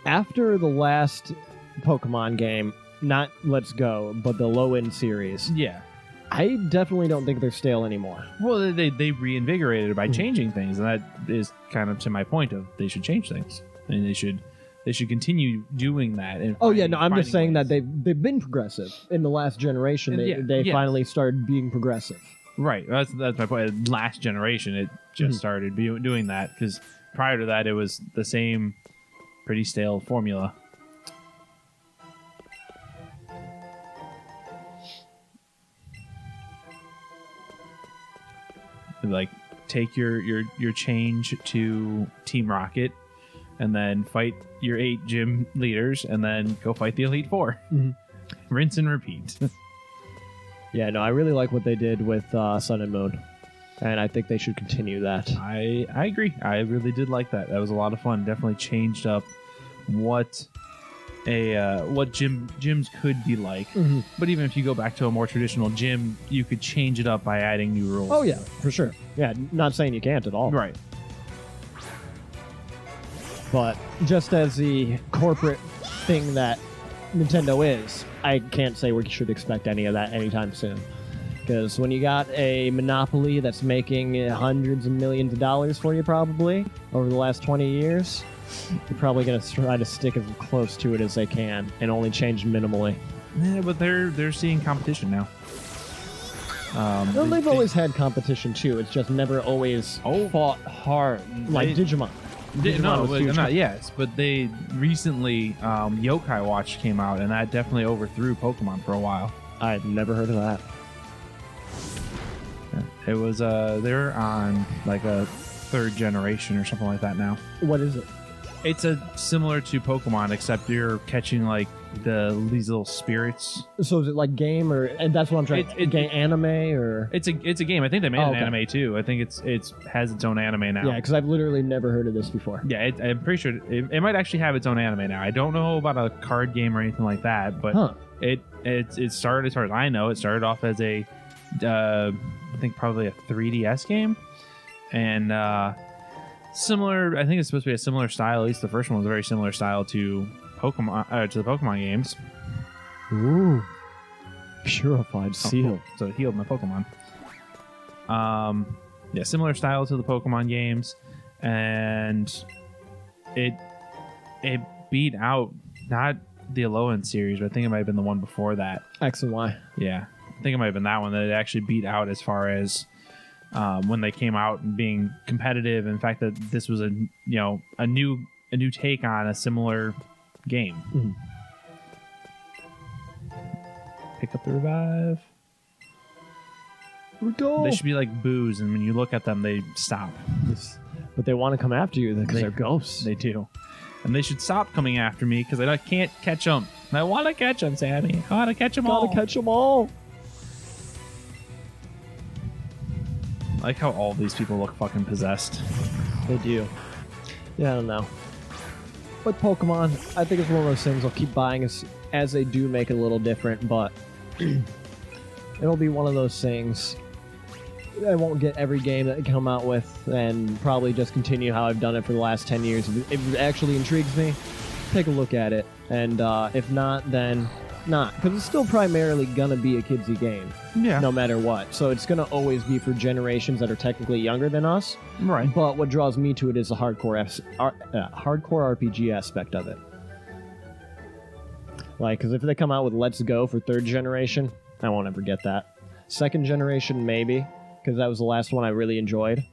After the last Pokemon game, not Let's Go, but the low-end series, Yeah. I definitely don't think they're stale anymore. Well, they reinvigorated it by changing things, and that is kind of to my point of they should change things, and they should continue doing that. And I'm just saying ways. that they've been progressive in the last generation. They yes. finally started being progressive. Right. That's my point. Last generation, it just started doing that, because prior to that, it was the same pretty stale formula. Like, take your change to Team Rocket, and then fight your 8 gym leaders, and then go fight the Elite Four. Rinse and repeat. Yeah, no, I really like what they did with Sun and Moon, and I think they should continue that. I agree. I really did like that. That was a lot of fun. Definitely changed up what gyms could be like. But even if you go back to a more traditional gym, you could change it up by adding new rules. Oh yeah, for sure. Yeah, not saying you can't at all. Right. But just as the corporate thing that Nintendo is, I can't say we should expect any of that anytime soon. Because when you got a monopoly that's making hundreds of millions of dollars for you probably over the last 20 years, they're probably going to try to stick as close to it as they can and only change minimally. Yeah, but they're seeing competition now. Well, they've always had competition too. It's just never always fought hard like Digimon. No, was huge. yes, but they recently Yokai Watch came out, and that definitely overthrew Pokemon for a while. I've never heard of that. It was they're on like a 3rd generation or something like that now. What is it? It's similar to Pokemon, except you're catching like these little spirits. So is it like game or? And that's what I'm trying. Game anime or? It's a game. I think they made an anime too. I think it has its own anime now. Yeah, because I've literally never heard of this before. Yeah, I'm pretty sure it might actually have its own anime now. I don't know about a card game or anything like that, but it started, as far as I know, it started off as a I think probably a 3DS game, and similar. I think it's supposed to be a similar style. At least the first one was a very similar style to Pokemon, to the Pokemon games. Ooh, purified seal. Cool. So it healed my Pokemon. Yeah, similar style to the Pokemon games, and it beat out not the Alolan series, but I think it might have been the one before that. X and Y. Yeah, I think it might have been that one that it actually beat out as far as when they came out and being competitive. In fact, that this was a new take on a similar game. Pick up the revive. Here we go. They should be like boos, and when you look at them, they stop. But they want to come after you because they're ghosts. They do. And they should stop coming after me because I can't catch them. And I want to catch them, Sammy. I want to catch them all. Gotta catch them all. I like how all these people look fucking possessed. They do. Yeah, I don't know. But Pokemon, I think it's one of those things I'll keep buying as they do make it a little different, but it'll be one of those things. I won't get every game that they come out with and probably just continue how I've done it for the last 10 years. If it actually intrigues me, take a look at it. And if not, then not. Because it's still primarily going to be a kidsy game. Yeah. No matter what. So it's going to always be for generations that are technically younger than us. Right. But what draws me to it is the hardcore RPG aspect of it. Like, because if they come out with Let's Go for 3rd generation, I won't ever get that. 2nd generation, maybe, because that was the last one I really enjoyed.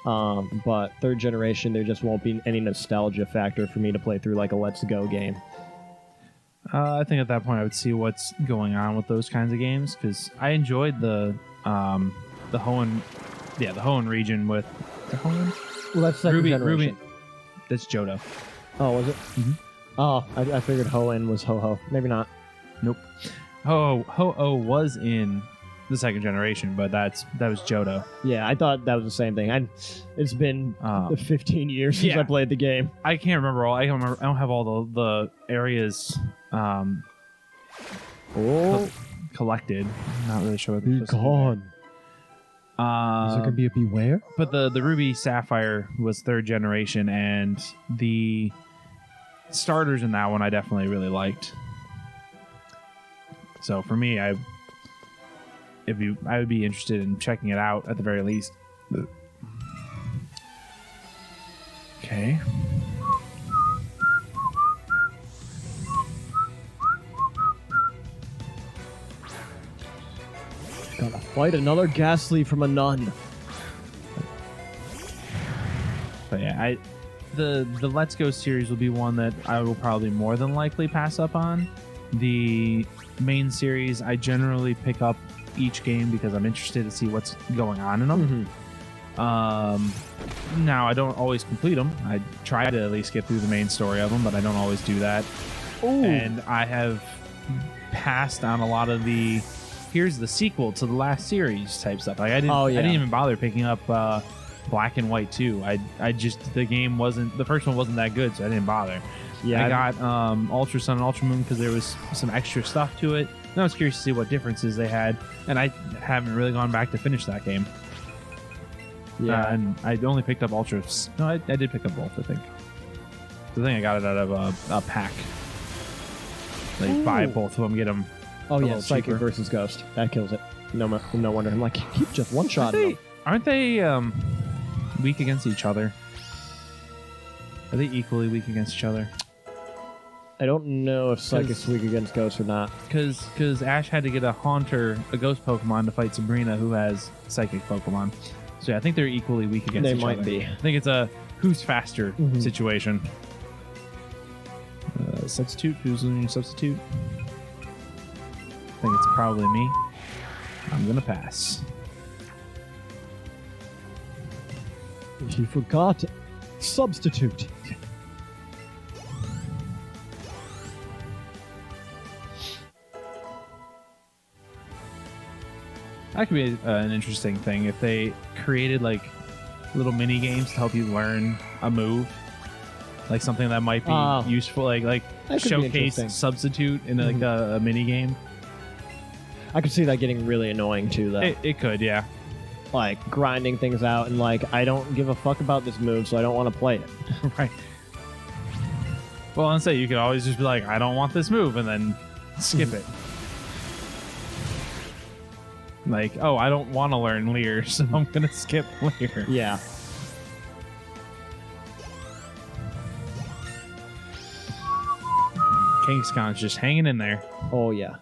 But 3rd generation, there just won't be any nostalgia factor for me to play through like a Let's Go game. I think at that point I would see what's going on with those kinds of games, because I enjoyed the Hoenn, the Hoenn region with the Hoenn. Well, that's 2nd generation. Ruby, that's Johto. Oh, was it? Mm-hmm. Oh, I figured Hoenn was Ho-Ho. Maybe not. Nope. Ho-Oh was in the 2nd generation, but that was Johto. Yeah, I thought that was the same thing. It's been 15 years since I played the game. I can't remember all. I don't have all the areas collected. I'm not really sure what they're Be supposed to do gone. there. Is there gonna be a beware? But the Ruby Sapphire was 3rd generation, and the starters in that one I definitely really liked. So for me, I would be interested in checking it out at the very least. Okay. Gotta fight another Ghastly from a nun. But yeah, the Let's Go series will be one that I will probably more than likely pass up on. The main series, I generally pick up each game because I'm interested to see what's going on in them. Now, I don't always complete them. I try to at least get through the main story of them, but I don't always do that. Ooh. And I have passed on a lot of the here's the sequel to the last series type stuff. Like I didn't even bother picking up Black and White 2. I just the first one wasn't that good, so I didn't bother. Yeah, I got Ultra Sun and Ultra Moon because there was some extra stuff to it. And I was curious to see what differences they had, and I haven't really gone back to finish that game. Yeah, and I only picked up Ultra. No, I did pick up both, I think. I think I got it out of a pack. Like buy both of them, get them. Oh yeah, Psychic cheaper. versus Ghost. That kills it. No wonder. I'm like, keep just one shot at them. Aren't they weak against each other? Are they equally weak against each other? I don't know if Psychic's weak against Ghost or not. Because Ash had to get a Haunter, a Ghost Pokemon, to fight Sabrina, who has Psychic Pokemon. So yeah, I think they're equally weak against each other. They might be. I think it's a who's faster situation. Substitute. Who's in your substitute? I think it's probably me. I'm gonna pass. He forgot. Substitute. That could be an interesting thing if they created like little mini games to help you learn a move, like something that might be useful, like That could be showcase interesting. substitute in like a mini game. I could see that getting really annoying too, though. It could, yeah. Like grinding things out and like, I don't give a fuck about this move, so I don't want to play it. Right. Well, I'll say you could always just be like, I don't want this move, and then skip it. Like, oh, I don't want to learn Leer, so I'm gonna skip Leer. Yeah. Kingscon's just hanging in there. Oh yeah.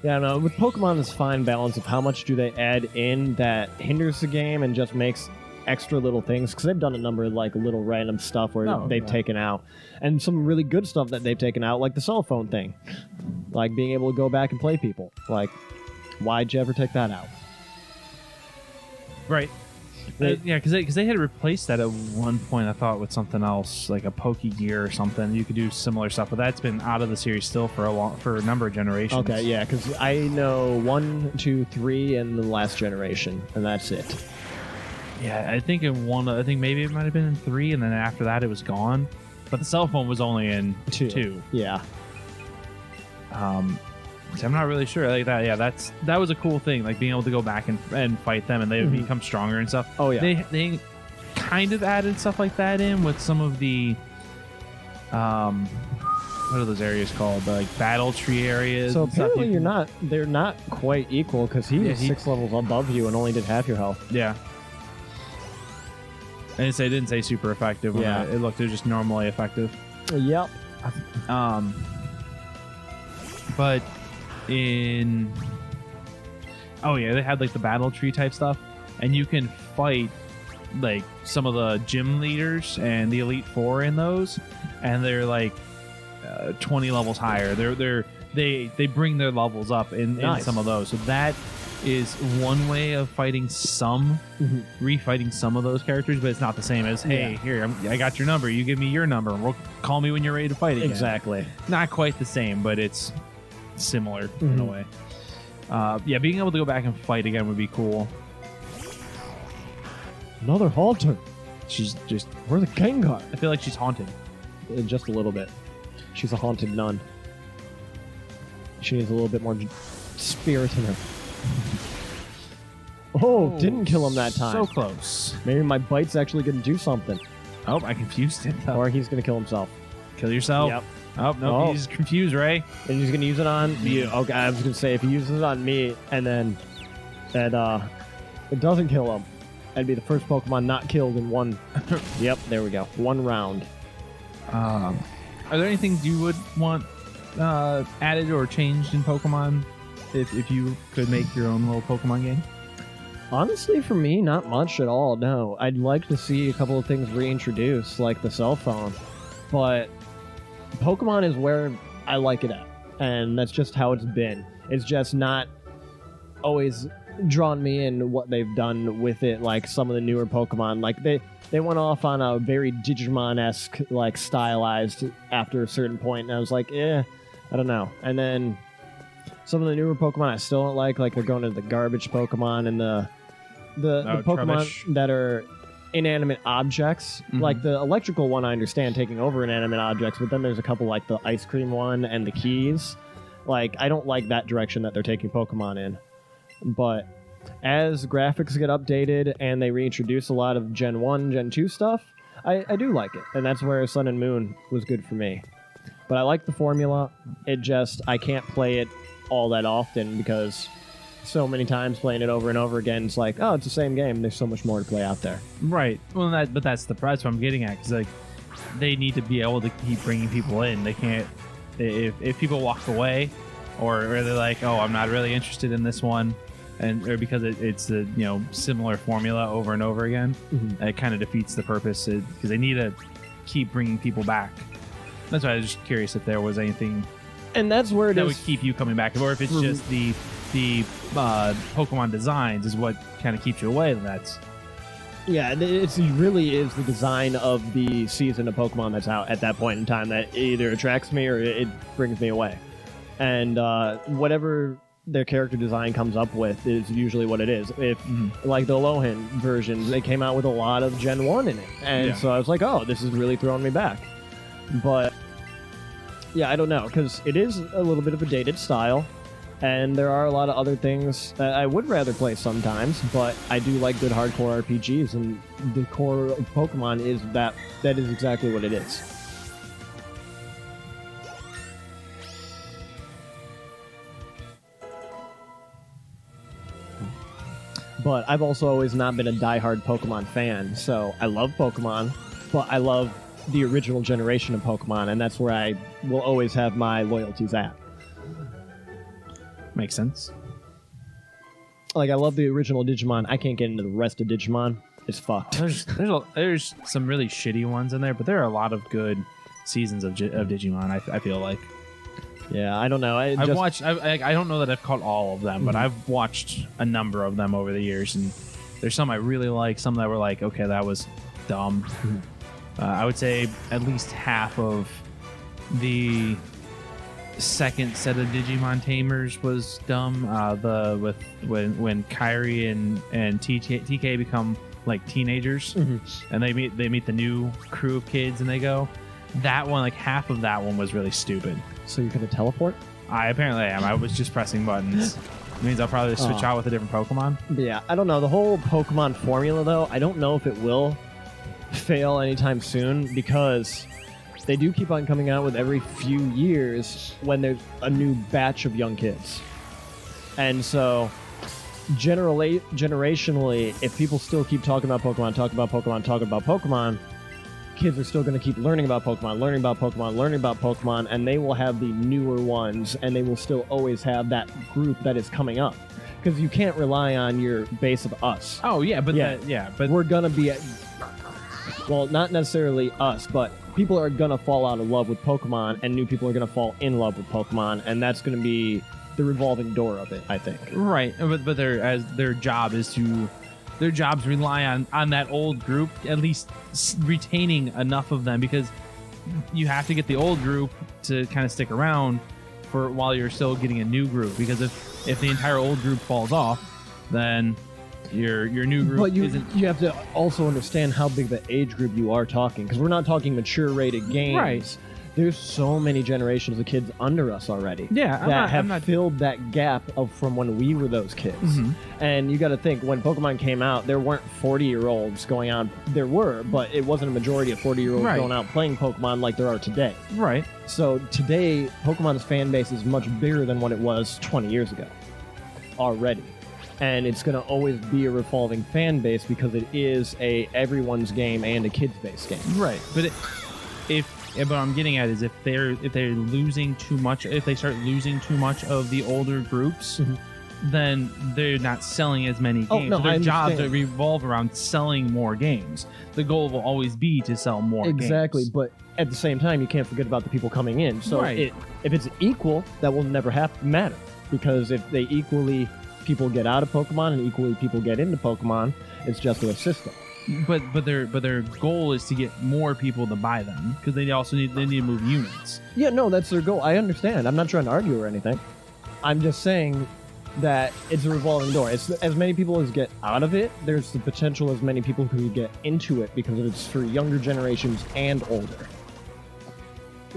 Yeah, no, with Pokemon, it's fine balance of how much do they add in that hinders the game and just makes extra little things, because they've done a number of like little random stuff where they've taken out, and some really good stuff that they've taken out, like the cell phone thing, like being able to go back and play people. Like, why'd you ever take that out? Right. Yeah, because they had replaced that at one point, I thought, with something else, like a Pokegear or something. You could do similar stuff, but that's been out of the series still for a number of generations. Okay, yeah, because I know 1, 2, 3, and the last generation, and that's it. Yeah, I think maybe it might have been in 3, and then after that it was gone. But the cell phone was only in 2. Yeah. So I'm not really sure. Like that, yeah, that was a cool thing, like being able to go back and fight them, and they become stronger and stuff. Oh yeah. They kind of added stuff like that in with some of the what are those areas called? Like battle tree areas. So and stuff. apparently they're not quite equal, because he was 6 levels above you and only did half your health. Yeah. And it didn't say super effective. Yeah. It looked just normally effective. Yep. But they had like the battle tree type stuff, and you can fight like some of the gym leaders and the Elite Four in those, and they're like 20 levels higher. They bring their levels up in some of those. So that is one way of fighting refighting some of those characters, but it's not the same as, hey, here, I got your number, you give me your number, and call me when you're ready to fight again. Exactly. Not quite the same, but it's similar in a way. Yeah, being able to go back and fight again would be cool. Another Haunter. She's just... Where's the Gengar? I feel like she's haunted. Just a little bit. She's a haunted nun. She needs a little bit more Spiritomb. Oh, didn't kill him that time. So close. Maybe my bite's actually going to do something. Oh, I confused him. Or he's going to kill himself. Kill yourself? Yep. Oh, no, he's confused, Ray. And he's going to use it on you. Okay, I was going to say, if he uses it on me and then it doesn't kill him, I'd be the first Pokemon not killed in one. Yep, there we go. One round. Are there any things you would want added or changed in Pokemon if you could make your own little Pokemon game? Honestly, for me, not much at all, no. I'd like to see a couple of things reintroduced, like the cell phone. But Pokemon is where I like it at. And that's just how it's been. It's just not always drawn me in what they've done with it, like some of the newer Pokemon. Like, they went off on a very Digimon-esque, like, stylized after a certain point, and I was like, I don't know. And then some of the newer Pokemon I still don't like they're going to the garbage Pokemon and the Pokemon Trubbish. that are inanimate objects. Mm-hmm. Like the electrical one, I understand taking over inanimate objects, but then there's a couple like the ice cream one and the keys. Like, I don't like that direction that they're taking Pokemon in. But as graphics get updated and they reintroduce a lot of Gen 1, Gen 2 stuff, I do like it. And that's where Sun and Moon was good for me. But I like the formula. I can't play it all that often because so many times playing it over and over again, it's like, oh, it's the same game. There's so much more to play out there. Right. Well, but that's what I'm getting at. Because like, they need to be able to keep bringing people in. They can't. If people walk away, or they're like, oh, I'm not really interested in this one, or because it's the similar formula over and over again, it kind of defeats the purpose. Because they need to keep bringing people back. That's why I was just curious if there was anything. And that's where that would keep you coming back, or if it's just the Pokemon designs is what kind of keeps you away. It really is the design of the season of Pokemon that's out at that point in time that either attracts me or it brings me away. And whatever their character design comes up with is usually what it is. If like the Alolan versions, they came out with a lot of Gen 1 in it, and so I was like, oh, this is really throwing me back. But yeah, I don't know, because it is a little bit of a dated style, and there are a lot of other things that I would rather play sometimes, but I do like good hardcore RPGs, and the core of Pokemon is that is exactly what it is. But I've also always not been a diehard Pokemon fan, so I love Pokemon, but I love the original generation of Pokemon, and that's where I will always have my loyalties at. Makes sense. Like, I love the original Digimon. I can't get into the rest of Digimon. It's fucked. There's some really shitty ones in there, but there are a lot of good seasons of Digimon, I feel like. Yeah, I don't know. I don't know that I've caught all of them, but I've watched a number of them over the years, and there's some I really like, some that were like, okay, that was dumb. I would say at least half of the second set of Digimon Tamers was dumb. When Kairi and TK become like teenagers, and they meet the new crew of kids, and they go. That one, like half of that one, was really stupid. So you're gonna teleport? I apparently am. I was just pressing buttons. It means I'll probably switch out with a different Pokemon. Yeah, I don't know. The whole Pokemon formula, though, I don't know if it will fail anytime soon, because they do keep on coming out with every few years when there's a new batch of young kids. And so generationally, if people still keep talking about Pokemon, kids are still going to keep learning about Pokemon, and they will have the newer ones, and they will still always have that group that is coming up. Because you can't rely on your base of us. Oh, yeah, but we're going to be... Well, not necessarily us, but people are going to fall out of love with Pokemon, and new people are going to fall in love with Pokemon, and that's going to be the revolving door of it, I think. Right, but their jobs rely on that old group, at least retaining enough of them, because you have to get the old group to kind of stick around for while you're still getting a new group, because if the entire old group falls off, then your new group isn't. You have to also understand how big the age group you are talking, because we're not talking mature rated games. Right. there's so many generations of kids under us already Yeah, that have I'm not filled that gap of from when we were those kids. Mhm. And you got to think, when Pokemon came out, there weren't 40-year-olds going on. There were, but it wasn't a majority of 40-year-olds Right. going out playing Pokemon like there are today. right. So today, Pokemon's fan base is much bigger than what it was 20 years ago already. And it's going to always be a revolving fan base because it is a everyone's game and a kids-based game. Right, but but what I'm getting at is if they're losing too much, if they start losing too much of the older groups, Mhm. then they're not selling as many games. Oh, no, So their I jobs understand. revolve around selling more games. The goal will always be to sell more Exactly, games. but at the same time, you can't forget about the people coming in. So Right. if it's equal, that will never matter. Because if they equally people get out of Pokemon and equally people get into Pokemon, it's just a system. But their goal is to get more people to buy them because they also need to move units. Yeah, no, that's their goal. I understand. I'm not trying to argue or anything. I'm just saying that it's a revolving door. It's as many people as get out of it, there's the potential as many people who get into it because it's for younger generations and older.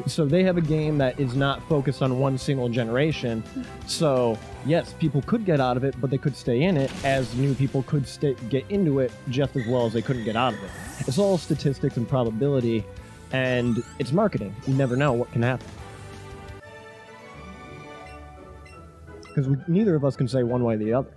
So they have a game that is not focused on one single generation. So yes, people could get out of it, but they could stay in it, as new people could get into it just as well as they couldn't get out of it. It's all statistics and probability, and it's marketing. You never know what can happen. Because neither of us can say one way or the other.